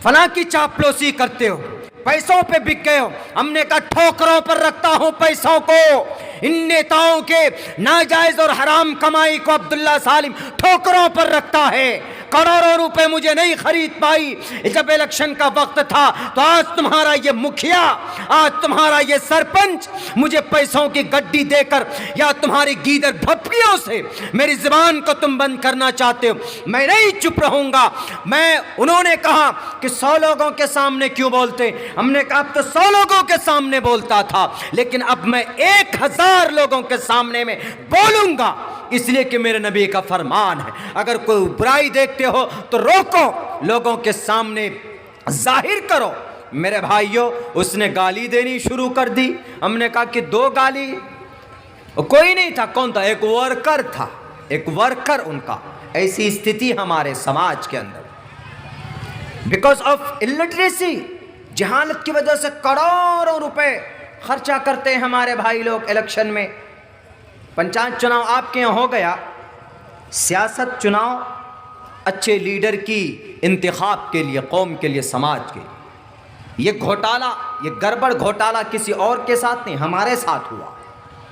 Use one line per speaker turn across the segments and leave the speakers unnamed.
फला की चापलूसी करते हो, पैसों पे बिक गए हो। हमने कहा ठोकरों पर रखता हूं पैसों को। इन नेताओं के नाजायज और हराम कमाई को अब्दुल्ला सालिम ठोकरों पर रखता है। करोड़ों रुपए मुझे नहीं खरीद पाई। जब इलेक्शन का वक्त था तो आज तुम्हारा ये मुखिया, आज तुम्हारा ये सरपंच मुझे पैसों की गड्डी देकर या तुम्हारी गीदर भपकियों से मेरी जुबान को तुम बंद करना चाहते हो। मैं नहीं चुप रहूंगा। उन्होंने कहा कि 100 लोगों के सामने क्यों बोलते? हमने कहा अब तो 100 लोगों के सामने बोलता था, लेकिन अब मैं 1000 लोगों के सामने में बोलूंगा, इसलिए कि मेरे नबी का फरमान है। अगर कोई बुराई देखते हो तो रोको, लोगों के सामने जाहिर करो। मेरे भाइयों, उसने गाली देनी शुरू कर दी। हमने कहा कि 2 गाली, कोई नहीं था। कौन था? एक वर्कर था, एक वर्कर उनका। ऐसी स्थिति हमारे समाज के अंदर बिकॉज ऑफ इलिटरेसी, जहालत की वजह से करोड़ों रुपए खर्चा करते हैं हमारे भाई लोग इलेक्शन में। पंचायत चुनाव आपके यहाँ हो गया, सियासत चुनाव अच्छे लीडर की इंतखाब के लिए, कौम के लिए, समाज के लिए। ये घोटाला, ये गड़बड़ घोटाला किसी और के साथ नहीं, हमारे साथ हुआ।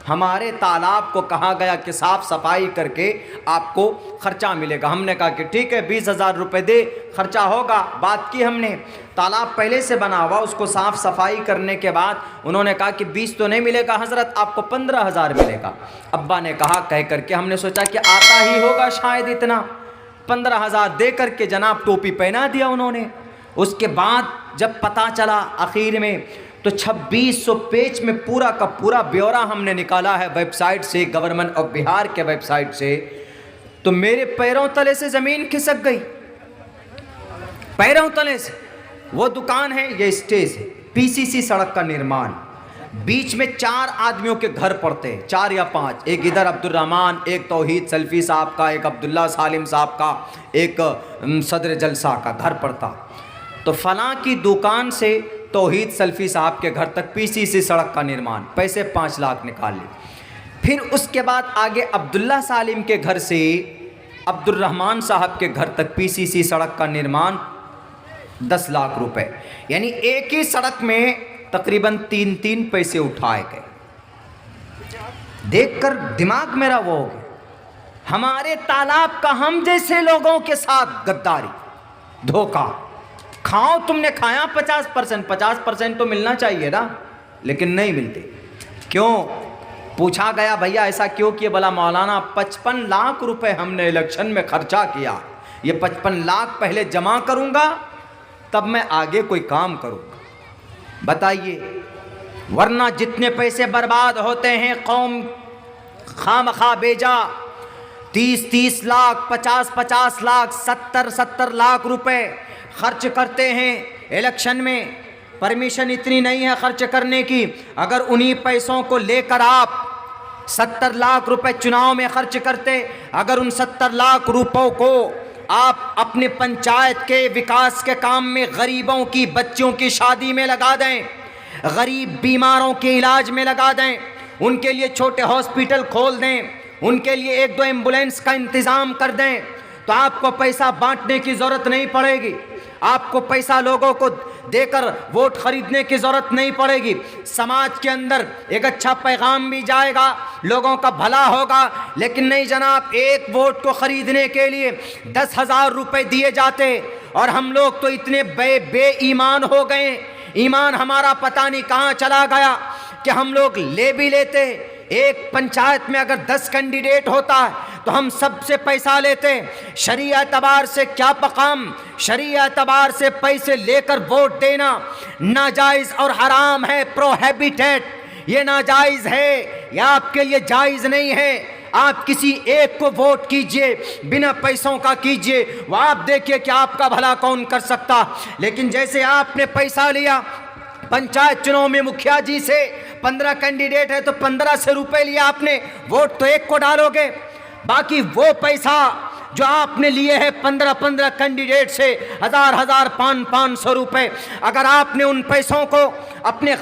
हमारे तालाब को कहा गया कि साफ सफाई करके आपको खर्चा मिलेगा। हमने कहा कि ठीक है 20,000 रुपये दे, खर्चा होगा। बात की हमने, तालाब पहले से बना हुआ, उसको साफ सफाई करने के बाद उन्होंने कहा कि 20 तो नहीं मिलेगा हजरत, आपको 15,000 मिलेगा। अब्बा ने कहा कह करके हमने सोचा कि आता ही होगा शायद इतना। 15,000 दे करके जनाब टोपी पहना दिया उन्होंने। उसके बाद जब पता चला आखिर में तो 2600 पेज में पूरा का पूरा ब्यौरा हमने निकाला है वेबसाइट से, गवर्नमेंट ऑफ बिहार के वेबसाइट से। तो मेरे पैरों तले से ज़मीन खिसक गई, पैरों तले से। वो दुकान है, ये स्टेज है, पीसीसी सड़क का निर्माण। बीच में 4 आदमियों के घर पड़ते हैं, 4 या 5। एक इधर अब्दुर्रहमान, एक तौहीद सल्फी साहब का, एक अब्दुल्ला सालिम साहब का, एक सदर जलसा का घर पड़ता। तो फलां की दुकान से तौहीद सल्फी साहब के घर तक पीसीसी सड़क का निर्माण, पैसे 5 लाख निकाल लिए। फिर उसके बाद आगे अब्दुल्ला सालिम के घर से अब्दुर्रहमान साहब के घर तक पीसीसी सड़क का निर्माण 10 लाख रुपए। यानी एक ही सड़क में तकरीबन 3 पैसे उठाए गए। देखकर दिमाग मेरा वो हो गया, हमारे तालाब का हम जैसे लोगों के साथ गद्दारी, धोखा। खाओ, तुमने खाया 50% तो मिलना चाहिए ना, लेकिन नहीं मिलते। क्यों? पूछा गया भैया ऐसा क्यों किए? बोला मौलाना 55 लाख रुपए हमने इलेक्शन में खर्चा किया, ये 55 लाख पहले जमा करूंगा तब मैं आगे कोई काम करूंगा। बताइए, वरना जितने पैसे बर्बाद होते हैं कौम खामखा बेजा, 30 लाख, 50 लाख, 70 लाख रुपए खर्च करते हैं इलेक्शन में। परमिशन इतनी नहीं है खर्च करने की। अगर उन्हीं पैसों को लेकर आप 70 लाख रुपए चुनाव में खर्च करते, अगर उन 70 लाख रुपयों को आप अपने पंचायत के विकास के काम में, गरीबों की बच्चियों की शादी में लगा दें, गरीब बीमारों के इलाज में लगा दें, उनके लिए छोटे हॉस्पिटल खोल दें, उनके लिए 1-2 एम्बुलेंस का इंतज़ाम कर दें, तो आपको पैसा बांटने की ज़रूरत नहीं पड़ेगी। आपको पैसा लोगों को देकर वोट खरीदने की ज़रूरत नहीं पड़ेगी। समाज के अंदर एक अच्छा पैगाम भी जाएगा, लोगों का भला होगा। लेकिन नहीं जनाब, एक वोट को खरीदने के लिए 10,000 रुपये दिए जाते। और हम लोग तो इतने बेईमान हो गए, ईमान हमारा पता नहीं कहाँ चला गया कि हम लोग ले भी लेते। एक पंचायत में अगर 10 कैंडिडेट होता है तो हम सबसे पैसा लेते। शरीया एतबार से क्या पकाम, शरीया एतबार से पैसे लेकर वोट देना नाजायज़ और हराम है, प्रोहिबिटेड। ये नाजायज़ है, ये आपके लिए जायज़ नहीं है। आप किसी एक को वोट कीजिए, बिना पैसों का कीजिए, वो आप देखिए कि आपका भला कौन कर सकता। लेकिन जैसे आपने पैसा लिया पंचायत चुनाव में मुखिया जी से, 15 कैंडिडेट है तो 1500 रुपये लिया आपने, वोट तो एक को डालोगे, बाकी वो पैसा जो आपने लिए हैं 15-15 कैंडिडेट से 1000-1000 500-500 रुपए, अगर आपने उन पैसों को अपने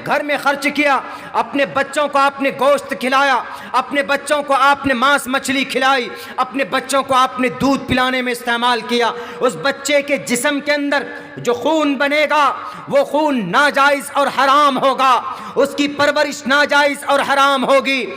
घर में खर्च किया, अपने बच्चों को आपने गोश्त खिलाया, अपने बच्चों को आपने मांस मछली खिलाई, अपने बच्चों को आपने दूध पिलाने में इस्तेमाल किया, उस बच्चे के जिस्म के अंदर जो खून बनेगा वो खून नाजायज़ और हराम होगा, उसकी परवरिश नाजायज़ और हराम होगी।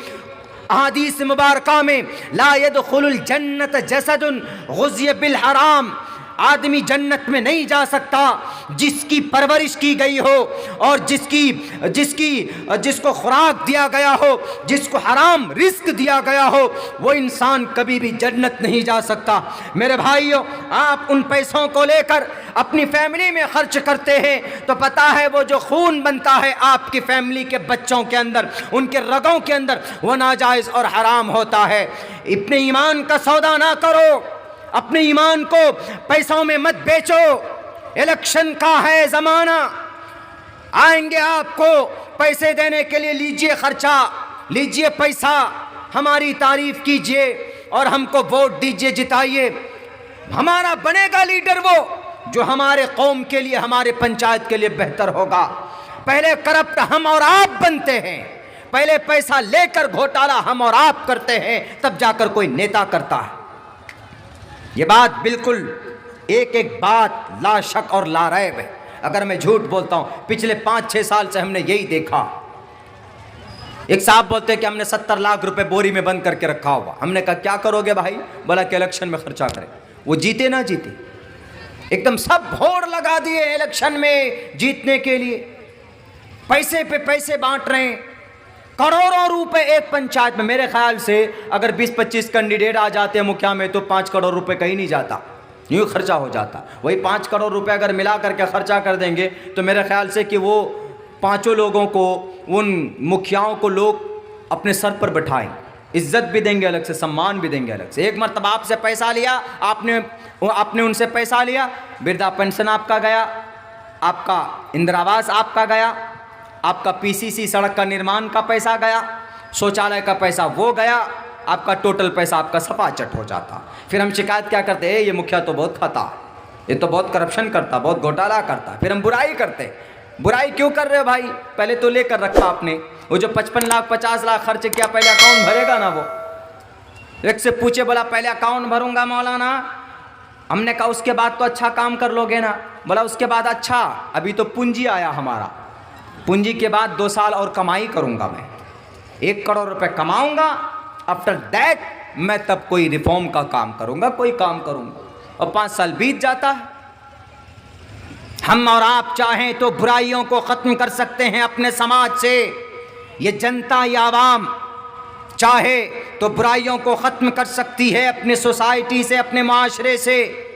हदीस मुबारका में ला यदखुलुल जन्नत जसदुन गुज़िय बिल हराम, आदमी जन्नत में नहीं जा सकता जिसकी परवरिश की गई हो और जिसको खुराक दिया गया हो, जिसको हराम रिस्क दिया गया हो, वो इंसान कभी भी जन्नत नहीं जा सकता। मेरे भाइयों, आप उन पैसों को लेकर अपनी फैमिली में खर्च करते हैं तो पता है वो जो खून बनता है आपकी फैमिली के बच्चों के अंदर, उनके रगों के अंदर, वो नाजायज़ और हराम होता है। अपने ईमान का सौदा ना करो, अपने ईमान को पैसों में मत बेचो। इलेक्शन का है ज़माना, आएंगे आपको पैसे देने के लिए, लीजिए खर्चा, लीजिए पैसा, हमारी तारीफ कीजिए और हमको वोट दीजिए, जिताइए। हमारा बनेगा लीडर वो जो हमारे कौम के लिए, हमारे पंचायत के लिए बेहतर होगा। पहले करप्ट हम और आप बनते हैं, पहले पैसा लेकर घोटाला हम और आप करते हैं, तब जाकर कोई नेता करता है। ये बात बिल्कुल एक बात ला शक और ला रैब है। अगर मैं झूठ बोलता हूं, पिछले 5-6 साल से हमने यही देखा। एक साहब बोलते हैं कि हमने 70 लाख रुपए बोरी में बंद करके रखा हुआ। हमने कहा क्या करोगे भाई? बोला कि इलेक्शन में खर्चा करें। वो जीते ना जीते, एकदम सब भोर लगा दिए इलेक्शन में जीतने के लिए, पैसे पे पैसे बांट रहे हैं, करोड़ों रुपए एक पंचायत में। मेरे ख्याल से अगर 20-25 कैंडिडेट आ जाते हैं मुखिया में तो 5 करोड़ रुपए कहीं नहीं जाता, यूँ खर्चा हो जाता। वही 5 करोड़ रुपए अगर मिला करके खर्चा कर देंगे तो मेरे ख्याल से कि वो 5 लोगों को, उन मुखियाओं को लोग अपने सर पर बैठाएं, इज्जत भी देंगे अलग से, सम्मान भी देंगे अलग से। एक मरतबा आपसे पैसा लिया, आपने उनसे पैसा लिया, वृद्धा पेंशन आपका गया, आपका इंदिरा आवास आपका गया, आपका पीसीसी सड़क का निर्माण का पैसा गया, शौचालय का पैसा वो गया, आपका टोटल पैसा आपका सपाचट हो जाता। फिर हम शिकायत क्या करते हैं? ये मुखिया तो बहुत खाता, ये तो बहुत करप्शन करता, बहुत घोटाला करता। फिर हम बुराई करते। बुराई क्यों कर रहे हो भाई? पहले तो लेकर रखा आपने, वो जो 55 लाख 50 लाख खर्च किया, पहले अकाउंट भरेगा ना? वो एक से पूछे, बोला पहले अकाउंट भरूंगा मौलाना। हमने कहा उसके बाद तो अच्छा काम कर लोगे ना? बोला उसके बाद अच्छा, अभी तो पूंजी आया हमारा, पूंजी के बाद 2 साल और कमाई करूंगा, मैं 1 करोड़ रुपए कमाऊंगा, आफ्टर दैट मैं तब कोई रिफॉर्म का काम करूंगा, कोई काम करूंगा। और 5 साल बीत जाता है। हम और आप चाहें तो बुराइयों को ख़त्म कर सकते हैं अपने समाज से। ये जनता या आवाम चाहे तो बुराइयों को ख़त्म कर सकती है अपने सोसाइटी से, अपने माशरे से।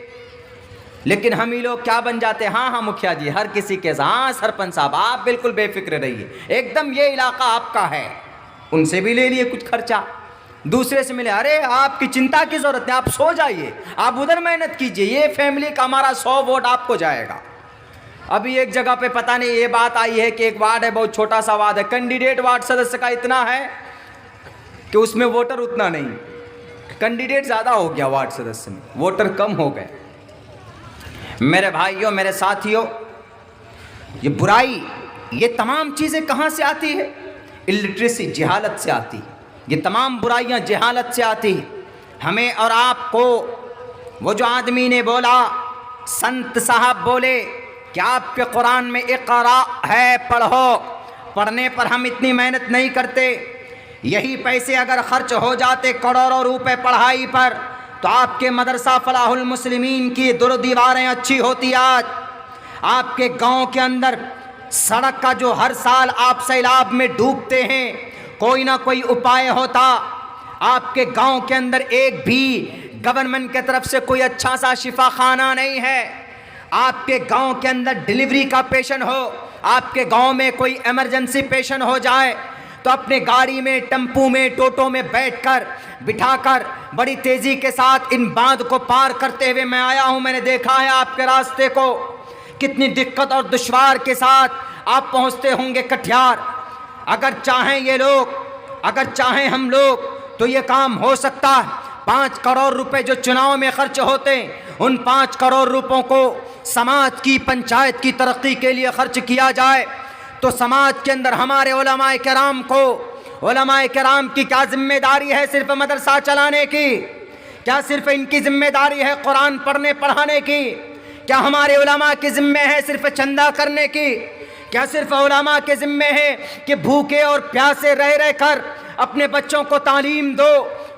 लेकिन हम ही लोग क्या बन जाते हैं? हाँ मुखिया जी, हर किसी के साथ, हाँ सरपंच साहब आप बिल्कुल बेफिक्र रहिए, एकदम ये इलाका आपका है, उनसे भी ले लिए कुछ खर्चा, दूसरे से मिले, अरे आपकी चिंता की ज़रूरत है, आप सो जाइए, आप उधर मेहनत कीजिए, ये फैमिली का हमारा 100 वोट आपको जाएगा। अभी एक जगह पे पता नहीं ये बात आई है कि एक वार्ड है, बहुत छोटा सा वार्ड है, कैंडिडेट वार्ड सदस्य का इतना है कि उसमें वोटर उतना नहीं, कैंडिडेट ज़्यादा हो गया वार्ड सदस्य में, वोटर कम हो गए। मेरे भाइयों, मेरे साथियों, ये बुराई, ये तमाम चीज़ें कहाँ से आती है? इलिटरेसी, जहालत से आती है। ये तमाम बुराइयाँ जहालत से आती है। हमें और आपको, वो जो आदमी ने बोला, संत साहब बोले कि आपके कुरान में इक़रा है, पढ़ो, पढ़ने पर हम इतनी मेहनत नहीं करते। यही पैसे अगर खर्च हो जाते करोड़ों रुपए पढ़ाई पर तो आपके मदरसा फलाहुल मुस्लिमीन की दीवारें अच्छी होती। आज आपके गांव के अंदर सड़क का जो हर साल आप सैलाब में डूबते हैं, कोई ना कोई उपाय होता। आपके गांव के अंदर एक भी गवर्नमेंट की तरफ से कोई अच्छा सा शिफा खाना नहीं है। आपके गांव के अंदर डिलीवरी का पेशेंट हो, आपके गांव में कोई इमरजेंसी पेशेंट हो जाए तो अपने गाड़ी में, टेम्पू में, टोटो में बैठकर, बिठाकर बड़ी तेज़ी के साथ इन बांध को पार करते हुए मैं आया हूं। मैंने देखा है आपके रास्ते को, कितनी दिक्कत और दुश्वार के साथ आप पहुंचते होंगे कटिहार। अगर चाहें ये लोग, अगर चाहें हम लोग तो ये काम हो सकता है। 5 करोड़ रुपए जो चुनाव में खर्च होते हैं, उन 5 करोड़ रुपयों को समाज की, पंचायत की तरक्की के लिए खर्च किया जाए तो समाज के अंदर हमारे उलमाए किराम को, उलमाए किराम की क्या जिम्मेदारी है सिर्फ मदरसा चलाने की? क्या सिर्फ इनकी जिम्मेदारी है कुरान पढ़ने पढ़ाने की? क्या हमारे उलमा के ज़िम्मे है सिर्फ चंदा करने की? क्या सिर्फ उलमा के ज़िम्मे है कि भूखे और प्यासे रह रह कर अपने बच्चों को तालीम दो?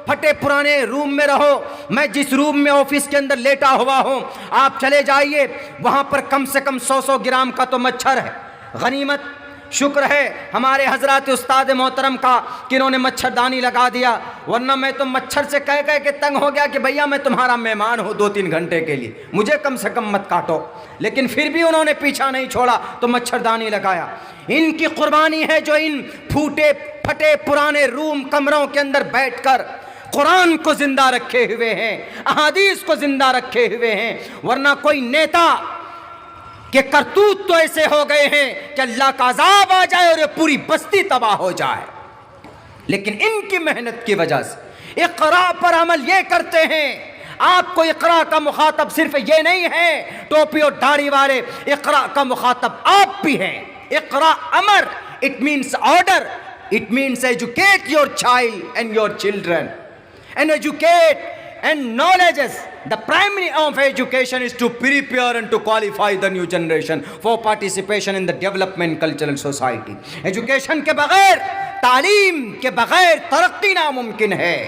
फटे पुराने रूम में रहो। मैं जिस रूम में ऑफिस के अंदर लेटा हुआ हूँ, आप चले जाइए, वहाँ पर कम से कम 100 ग्राम का तो मच्छर है। गनीमत, शुक्र है हमारे हजरत उस्ताद मोहतरम का कि इन्होंने मच्छरदानी लगा दिया, वरना मैं तो मच्छर से कह कह के तंग हो गया कि भैया मैं तुम्हारा मेहमान हूँ 2-3 घंटे के लिए, मुझे कम से कम मत काटो। लेकिन फिर भी उन्होंने पीछा नहीं छोड़ा तो मच्छरदानी लगाया। इनकी कुर्बानी है जो इन फूटे फटे पुराने रूम कमरों के अंदर बैठकर कुरान को जिंदा रखे हुए हैं, अहादीस को जिंदा रखे हुए हैं। वरना कोई नेता के करतूत तो ऐसे हो गए हैं कि अल्लाह का अज़ाब आ जाए और पूरी बस्ती तबाह हो जाए। लेकिन इनकी मेहनत की वजह से इक़रा पर अमल ये करते हैं। आपको इक़रा का मुखातब सिर्फ ये नहीं है टोपी और दाढ़ी वाले, इक़रा का मुखातब आप भी हैं। इक़रा अमर, it means order, it means educate your child and your children and educate and knowledges. The primary of education is to prepare and to qualify the new generation for participation in the development cultural society. Education के बगैर, तालीम के बगैर तरक्की नामुमकिन है।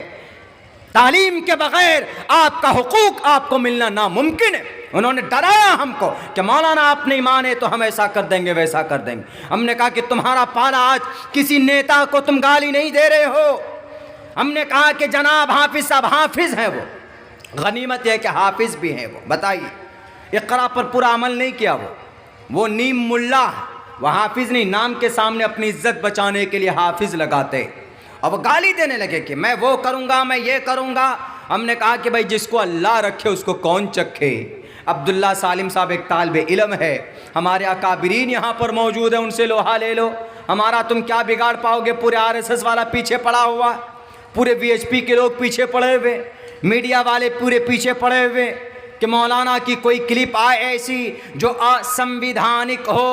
तालीम के बगैर आपका हुकूक आपको मिलना नामुमकिन है। उन्होंने डराया हमको कि मौलाना आप नहीं माने तो हम ऐसा कर देंगे वैसा कर देंगे। हमने कहा कि तुम्हारा पाला आज किसी नेता को तुम गाली नहीं दे रहे हो। हमने कहा कि जनाब हाफिज साहब हाफिज हैं, वो गनीमत है कि हाफिज भी हैं। वो बताइए, इक़रा पर पूरा अमल नहीं किया, वो नीम मुल्ला, वो हाफिज नहीं। नाम के सामने अपनी इज्जत बचाने के लिए हाफिज लगाते और वो गाली देने लगे कि मैं वो करूँगा, मैं ये करूँगा। हमने कहा कि भाई जिसको अल्लाह रखे उसको कौन चखे। अब्दुल्ला सालिम साहब एक तालिब इल्म है, हमारे अकाबिरीन यहाँ पर मौजूद है, उनसे लोहा ले लो। हमारा तुम क्या बिगाड़ पाओगे? पूरे RSS वाला पीछे पड़ा हुआ, पूरे VHP के लोग पीछे पड़े हुए, मीडिया वाले पूरे पीछे पड़े हुए कि मौलाना की कोई क्लिप आए ऐसी जो असंविधानिक हो,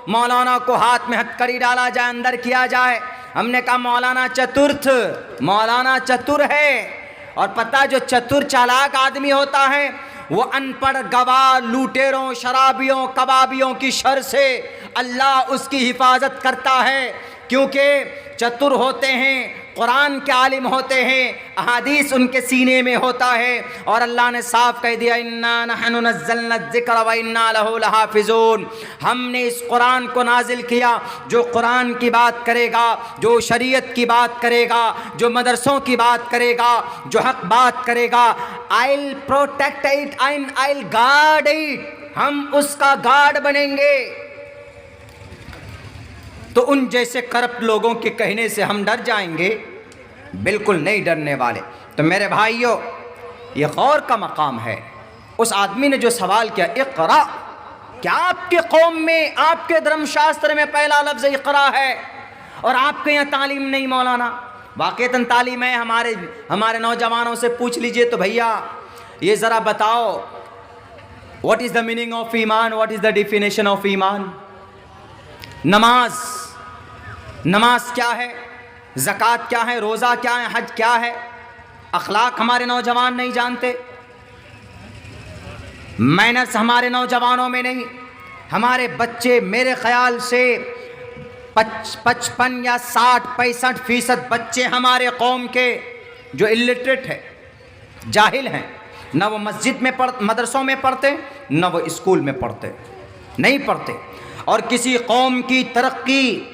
मौलाना को हाथ में हथकड़ी डाला जाए, अंदर किया जाए। हमने कहा मौलाना चतुर्थ, मौलाना चतुर है। और पता जो चतुर चालाक आदमी होता है वो अनपढ़ गवाह, लूटेरों, शराबियों, कबाबियों की शर से अल्लाह उसकी हिफाजत करता है, क्योंकि चतुर होते हैं, कुरान के आलिम होते हैं, अहादीस उनके सीने में होता है। और अल्लाह ने साफ कह दिया, इन्ना नहनु नज़्ज़लना ज़िक्र व इन्ना लहु लहाफ़िज़ून। हमने इस कुरान को नाजिल किया, जो कुरान की बात करेगा, जो शरीयत की बात करेगा, जो मदरसों की बात करेगा, जो हक बात करेगा, I will protect it and I will guard it. हम उसका गार्ड बनेंगे। तो उन जैसे करप्ट लोगों के कहने से हम डर जाएंगे? बिल्कुल नहीं डरने वाले। तो मेरे भाइयों, ये गौर का मकाम है। उस आदमी ने जो सवाल किया, इक़रा, क्या आपके कौम में, आपके धर्मशास्त्र में पहला लफ्ज़ इक़रा है और आपके यहाँ तालीम नहीं? मौलाना वाक़ईतन तालीम है। हमारे नौजवानों से पूछ लीजिए तो भैया ये ज़रा बताओ, what is the meaning of ईमान, what is the definition of ईमान। नमाज क्या है, ज़कात क्या है, रोज़ा क्या है, हज क्या है। अखलाक हमारे नौजवान नहीं जानते, मैनर्स हमारे नौजवानों में नहीं। हमारे बच्चे, मेरे ख्याल से 55 या 60-65% बच्चे हमारे कौम के जो इलिटरेट है, जाहिल हैं। न वो मस्जिद में मदरसों में पढ़ते, न वो स्कूल में पढ़ते, नहीं पढ़ते। और किसी कौम की तरक्की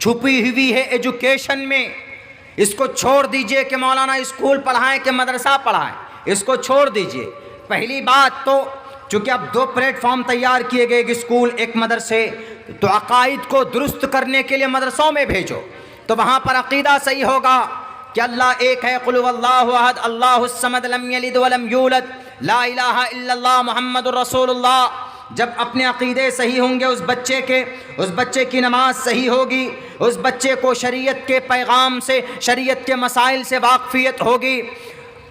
छुपी हुई है एजुकेशन में। इसको छोड़ दीजिए कि मौलाना स्कूल पढ़ाएं कि मदरसा पढ़ाएं, इसको छोड़ दीजिए। पहली बात तो चूँकि अब 2 प्लेटफॉर्म तैयार किए गए, एक स्कूल एक मदरसे, तो अकाइद को दुरुस्त करने के लिए मदरसों में भेजो, तो वहाँ पर अकीदा सही होगा कि अल्लाह एक है, कुल हुवल्लाहु अहद, अल्लाहुस समद, लम यलिद वलम यूलद, ला इलाहा इल्लल्लाह मुहम्मदुर रसूलुल्लाह। जब अपने अक़ीदे सही होंगे उस बच्चे की नमाज सही होगी, उस बच्चे को शरीयत के पैगाम से, शरीयत के मसाइल से वाक़फ़ियत होगी।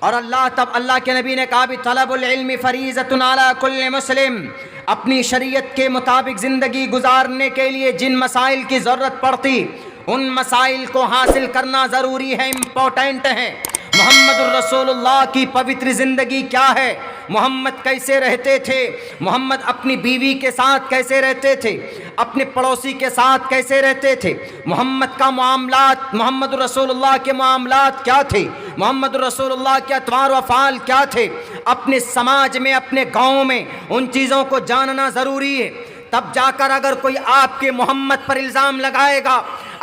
और अल्लाह के नबी ने कहा भी तलबुल इल्मी फरीज़तुन अला कुल्लि मुस्लिम, अपनी शरीयत के मुताबिक ज़िंदगी गुजारने के लिए जिन मसाइल की ज़रूरत पड़ती उन मसाइल को हासिल करना ज़रूरी है, इम्पोर्टेंट है। मोहम्मद रसूलुल्लाह की पवित्र ज़िंदगी क्या है, मोहम्मद कैसे रहते थे, मोहम्मद अपनी बीवी के साथ कैसे रहते थे, अपने पड़ोसी के साथ कैसे रहते थे, मोहम्मद का मामलात, मोहम्मद रसूलुल्लाह के मामलात क्या थे, मोहम्मद रसूलुल्लाह के अतवार वफ़ाल क्या थे, अपने समाज में अपने गाँव में उन चीज़ों को जानना ज़रूरी है। तब जाकर अगर कोई आपके मोहम्मद पर इल्ज़ाम लगाएगा,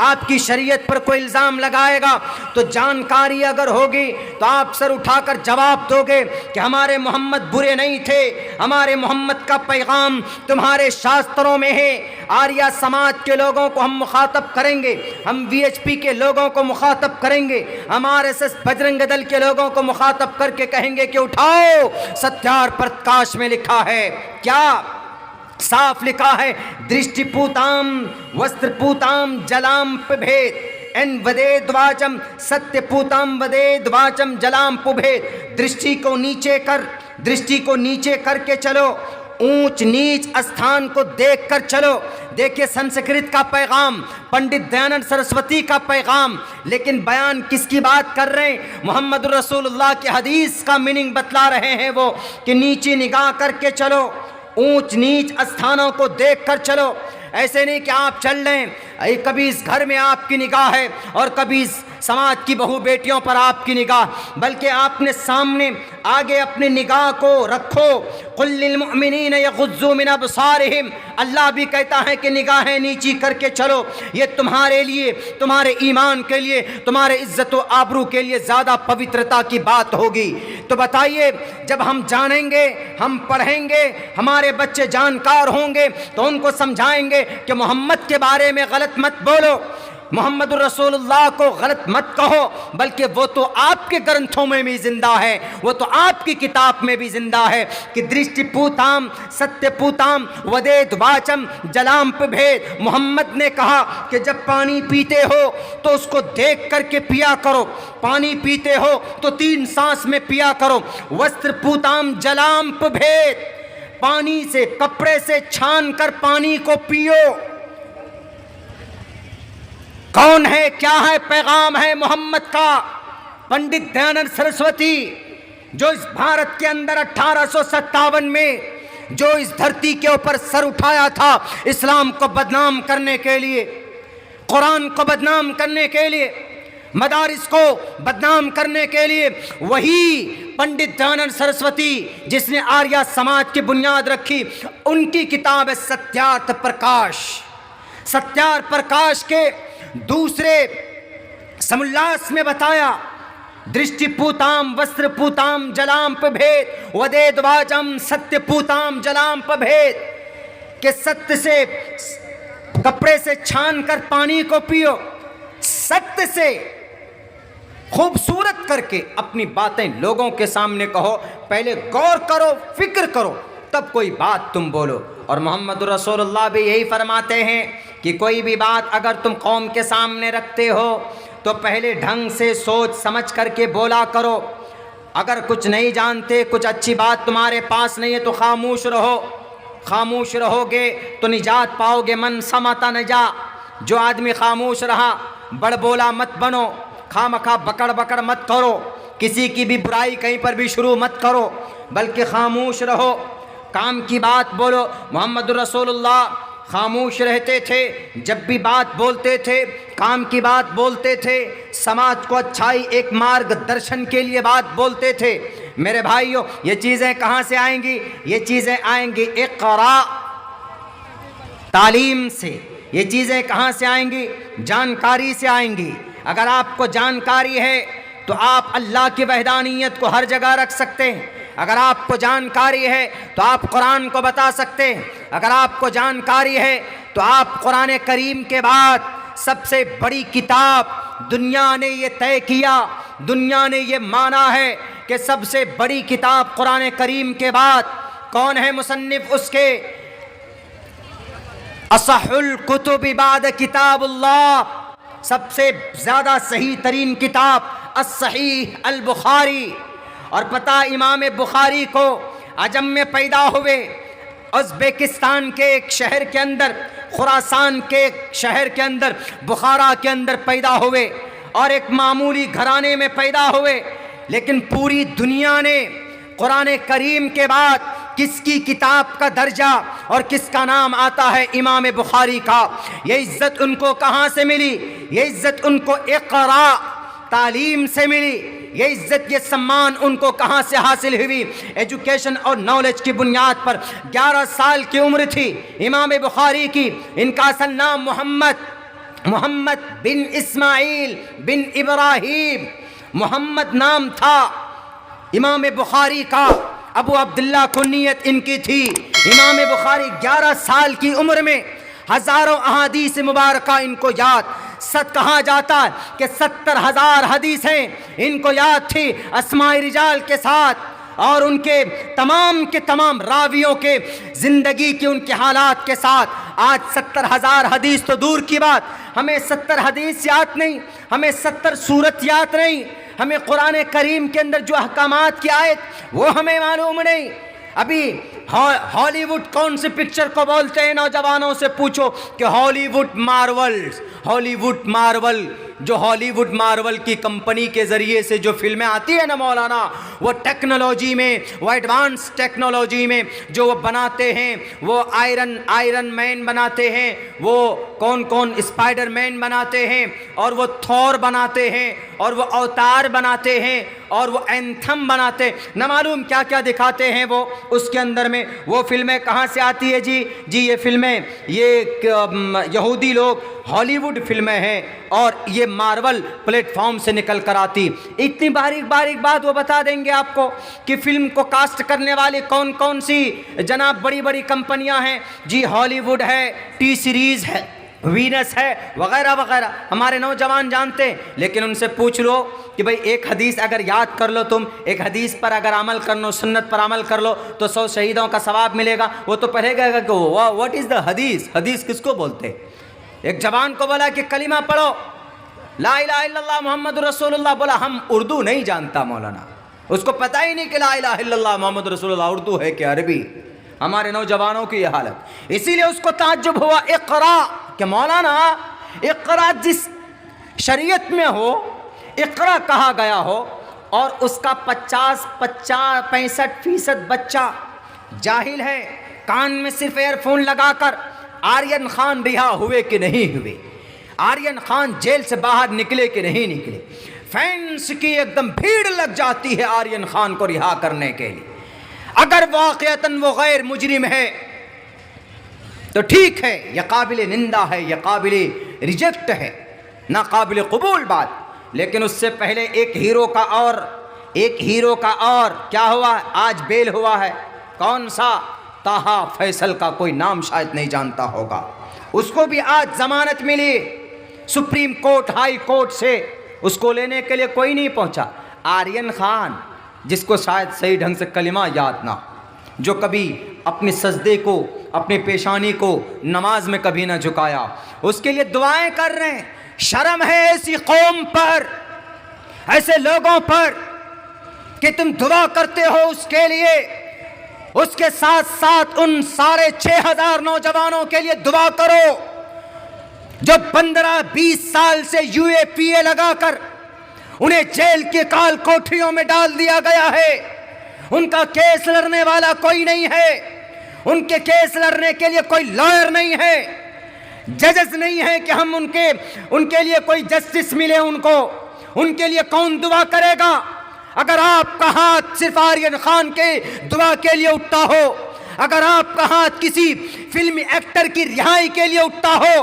आपकी शरीयत पर कोई इल्ज़ाम लगाएगा, तो जानकारी अगर होगी तो आप सर उठाकर जवाब दोगे कि हमारे मोहम्मद बुरे नहीं थे, हमारे मोहम्मद का पैगाम तुम्हारे शास्त्रों में है। आर्या समाज के लोगों को हम मुखातब करेंगे, हम वीएचपी के लोगों को मुखातब करेंगे, हम आरएसएस बजरंग दल के लोगों को मुखातब करके कहेंगे कि उठाओ, सत्यार प्रकाश में लिखा है, क्या साफ लिखा है, दृष्टिपूताम वस्त्रपूताम जलाम भेद एन वदेद वाचम, सत्यपूताम वदेद वाचम जलाम पुभेद। दृष्टि को नीचे कर, दृष्टि को नीचे करके चलो, ऊंच नीच स्थान को देख कर चलो। देखिए संस्कृत का पैगाम, पंडित दयानंद सरस्वती का पैगाम, लेकिन बयान किसकी बात कर रहे हैं, मोहम्मद रसूलुल्लाह के हदीस का मीनिंग बतला रहे हैं वो कि नीचे निगाह करके चलो, ऊंच नीच स्थानों को देख कर चलो। ऐसे नहीं कि आप चल रहे हैं, कभी इस घर में आपकी निगाह है और कभी इस समाज की बहू बेटियों पर आपकी निगाह, बल्कि आपने सामने आगे अपनी निगाह को रखो। कुल लिल मुमिनीन यग़ुज़्ज़ू मिन अबसारिहिम, अल्लाह भी कहता है कि निगाहें नीची करके चलो। ये तुम्हारे लिए, तुम्हारे ईमान के लिए, तुम्हारे इज्जत व आबरू के लिए ज़्यादा पवित्रता की बात होगी। तो बताइए, जब हम जानेंगे, हम पढ़ेंगे, हमारे बच्चे जानकार होंगे तो उनको समझाएंगे कि मोहम्मद के बारे में गलत मत बोलो, मोहम्मद रसूलुल्लाह को गलत मत कहो, बल्कि वो तो आपके ग्रंथों में भी जिंदा है, वो तो आपकी किताब में भी जिंदा है कि दृष्टिपूताम सत्यपूताम वदेद वाचम जलाम भेद। मोहम्मद ने कहा कि जब पानी पीते हो तो उसको देख करके पिया करो, पानी पीते हो तो 3 सांस में पिया करो। वस्त्रपूताम जलाम भेद, पानी से, कपड़े से छान कर पानी को पियो। कौन है, क्या है, पैगाम है मोहम्मद का। पंडित दयानंद सरस्वती जो इस भारत के अंदर 1857 में जो इस धरती के ऊपर सर उठाया था इस्लाम को बदनाम करने के लिए, कुरान को बदनाम करने के लिए, मदारिस को बदनाम करने के लिए, वही पंडित दयानंद सरस्वती जिसने आर्या समाज की बुनियाद रखी, उनकी किताब है सत्यार्थ प्रकाश। सत्यार्थ प्रकाश के दूसरे समुल्लास में बताया, दृष्टिपूताम वस्त्रपूताम जलाम भेद वदेद वाचम सत्यपूताम जलाम भेद, के सत्य से, कपड़े से छान कर पानी को पियो, सत्य से खूबसूरत करके अपनी बातें लोगों के सामने कहो, पहले गौर करो, फिक्र करो, तब कोई बात तुम बोलो। और मोहम्मद रसूलुल्लाह भी यही फरमाते हैं कि कोई भी बात अगर तुम कौम के सामने रखते हो तो पहले ढंग से सोच समझ करके बोला करो। अगर कुछ नहीं जानते, कुछ अच्छी बात तुम्हारे पास नहीं है तो खामोश रहो। खामोश रहोगे तो निजात पाओगे, मन समता नजा। जो आदमी खामोश रहा, बड़बोला मत बनो, खामखा बकड़ बकड़ मत करो, किसी की भी बुराई कहीं पर भी शुरू मत करो, बल्कि खामोश रहो, काम की बात बोलो। मोहम्मद रसूलुल्लाह खामोश रहते थे, जब भी बात बोलते थे काम की बात बोलते थे, समाज को अच्छाई एक मार्गदर्शन के लिए बात बोलते थे। मेरे भाइयों, ये चीज़ें कहाँ से आएंगी? ये चीज़ें आएंगी इक़रा, तालीम से। ये चीज़ें कहाँ से आएंगी? जानकारी से आएंगी। अगर आपको जानकारी है तो आप अल्लाह की वहदानियत को हर जगह रख सकते हैं। अगर आपको जानकारी है तो आप कुरान को बता सकते हैं। अगर आपको जानकारी है तो आप कुरान करीम के बाद सबसे बड़ी किताब, दुनिया ने ये तय किया, दुनिया ने ये माना है कि सबसे बड़ी किताब कुरान करीम के बाद कौन है मुसन्निफ उसके? असहुल कुतुब बाद किताबुल्लाह, सबसे ज़्यादा सही तरीन किताब अस-सहीह अल-बुखारी। और पता इमाम बुखारी को अजम में पैदा हुए, उज़्बेकिस्तान के एक शहर के अंदर, खुरासान के एक शहर के अंदर, बुखारा के अंदर पैदा हुए और एक मामूली घराने में पैदा हुए। लेकिन पूरी दुनिया ने कुरान करीम के बाद किसकी किताब का दर्जा और किसका नाम आता है? इमाम बुखारी का। ये इज़्ज़त उनको कहाँ से मिली? ये इज़्ज़त उनको इक़रा तालीम से मिली। ये इज़्ज़त, ये सम्मान उनको कहाँ से हासिल हुई? एजुकेशन और नॉलेज की बुनियाद पर। 11 साल की उम्र थी इमाम बुखारी की। इनका असल नाम मोहम्मद बिन इस्माइल बिन इब्राहीम मोहम्मद नाम था इमाम बुखारी का। अबू अब्दुल्ला कुन्नियत इनकी थी। इमाम बुखारी 11 साल की उम्र में हज़ारों अहादीस मुबारका इनको याद, कहा जाता है कि 70,000 हदीसें इनको याद थी अस्माए रिजाल के साथ, और उनके तमाम के तमाम रावियों के ज़िंदगी के उनके हालात के साथ। आज 70,000 हदीस तो दूर की बात, हमें 70 हदीस याद नहीं, हमें 70 सूरत याद नहीं, हमें कुरान करीम के अंदर जो अहकामात की आयत वो हमें मालूम नहीं। अभी हॉलीवुड कौन सी पिक्चर को बोलते हैं? नौजवानों से पूछो कि हॉलीवुड मार्वल, जो हॉलीवुड मार्वल की कंपनी के ज़रिए से जो फिल्में आती है ना मौलाना, वो टेक्नोलॉजी में, वो एडवांस टेक्नोलॉजी में जो वो बनाते हैं, वो आयरन मैन बनाते हैं, वो कौन स्पाइडर मैन बनाते हैं, और वो थॉर बनाते हैं, और वो अवतार बनाते हैं, और वो एंथम बनाते, न मालूम क्या क्या दिखाते हैं वो उसके अंदर में। वो फिल्में कहाँ से आती है जी? ये फिल्में, ये यहूदी लोग हॉलीवुड फिल्में हैं और ये मार्वल प्लेटफॉर्म से निकल कर आती। इतनी बारीक बात वो बता देंगे आपको कि फिल्म को कास्ट करने वाली कौन कौन सी जनाब बड़ी बड़ी कंपनियां हैं जी। हॉलीवुड है, टी सीरीज़ है, वीनस है, वगैरह वगैरह। हमारे नौजवान जानते हैं, लेकिन उनसे पूछ लो कि भाई एक हदीस अगर याद कर लो तुम, एक हदीस पर अगर अमल कर लो, सुन्नत पर अमल कर लो तो 100 शहीदों का सवाब मिलेगा। वो तो पढ़ेगा कि व्हाट इज़ द हदीस, हदीस किसको बोलते हैं? एक जवान को बोला कि कलिमा पढ़ो, ला इलाहा इल्लल्लाह मुहम्मद रसूलुल्लाह, बोला हम उर्दू नहीं जानता मौलाना, उसको पता ही नहीं कि ला इलाहा इल्लल्लाह मुहम्मद रसूलुल्लाह उर्दू है कि अरबी। हमारे नौजवानों की यह हालत। इसीलिए उसको ताज्जुब हुआ इक़रा कि मौलाना इक़रा जिस शरीयत में हो, इक़रा कहा गया हो, और उसका 65% बच्चा जाहिल है। कान में सिर्फ एयरफोन लगाकर आर्यन खान रिहा हुए कि नहीं हुए, आर्यन खान जेल से बाहर निकले कि नहीं निकले, फैंस की एकदम भीड़ लग जाती है आर्यन खान को रिहा करने के लिए। अगर वाक़यतन वो गैर मुजरिम है तो ठीक है, यह काबिल निंदा है, यह काबिल रिजेक्ट है, ना काबिल कबूल बात। लेकिन उससे पहले एक हीरो का और क्या हुआ? आज बेल हुआ है। कौन सा? ताहा फैसल का कोई नाम शायद नहीं जानता होगा, उसको भी आज जमानत मिली सुप्रीम कोर्ट, हाई कोर्ट से। उसको लेने के लिए कोई नहीं पहुंचा। आर्यन खान, जिसको शायद सही ढंग से कलिमा याद ना, जो कभी अपने सजदे को, अपने पेशानी को नमाज में कभी ना झुकाया, उसके लिए दुआएं कर रहे हैं। शर्म है ऐसी कौम पर, ऐसे लोगों पर कि तुम दुआ करते हो उसके लिए, उसके साथ साथ उन सारे 6,000 नौजवानों के लिए दुआ करो जो 15-20 साल से UAPA लगाकर उन्हें जेल के काल कोठरियों में डाल दिया गया है। उनका केस लड़ने वाला कोई नहीं है, उनके केस लड़ने के लिए कोई लॉयर नहीं है, जजेस नहीं है कि हम उनके लिए कोई जस्टिस मिले उनको। उनके लिए कौन दुआ करेगा? अगर आपका हाथ सिर्फ आर्यन खान के दुआ के लिए उठता हो, अगर आपका हाथ किसी फिल्मी एक्टर की रिहाई के लिए उठता हो,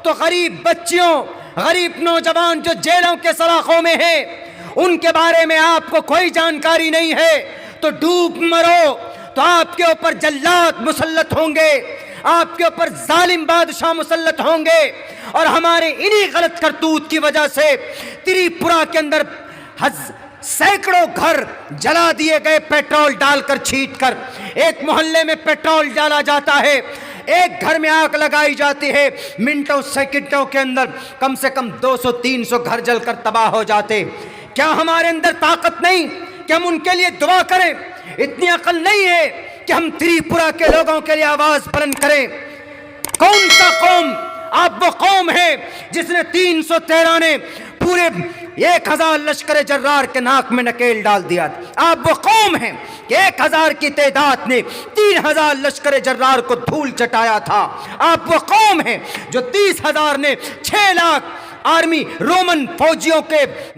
तो गरीब बच्चियों, गरीब नौजवान जो जेलों के सलाखों में हैं, उनके बारे में आपको कोई जानकारी नहीं है तो डूब मरो, तो आपके ऊपर जल्लाद मुसल्लत होंगे, आपके ऊपर जालिम बादशाह मुसल्लत होंगे। और हमारे इन्हीं गलत करतूत की वजह से त्रिपुरा के अंदर सैकड़ों घर जला दिए गए, पेट्रोल डालकर छीट कर। एक मोहल्ले में पेट्रोल डाला जाता है, एक घर में आग लगाई जाती है, मिनटों सेकंडों के अंदर कम से कम 200-300 घर जलकर तबाह हो जाते। क्या हमारे अंदर ताकत नहीं? कि हम उनके लिए दुआ करें। इतनी अकल नहीं है कि हम त्रिपुरा के लोगों के लिए आवाज बुलंद करें। कौन सा कौम? आप वो कौम है जिसने 313 ने पूरे 1000 लश्कर जर्रार के नाक में नकेल डाल दिया। आप वो कौम है कि 1000 की तादाद ने 3000 लश्कर जर्रार को धूल चटाया था। आप वो कौम है जो 30,000 ने 6 लाख आर्मी रोमन फौजियों के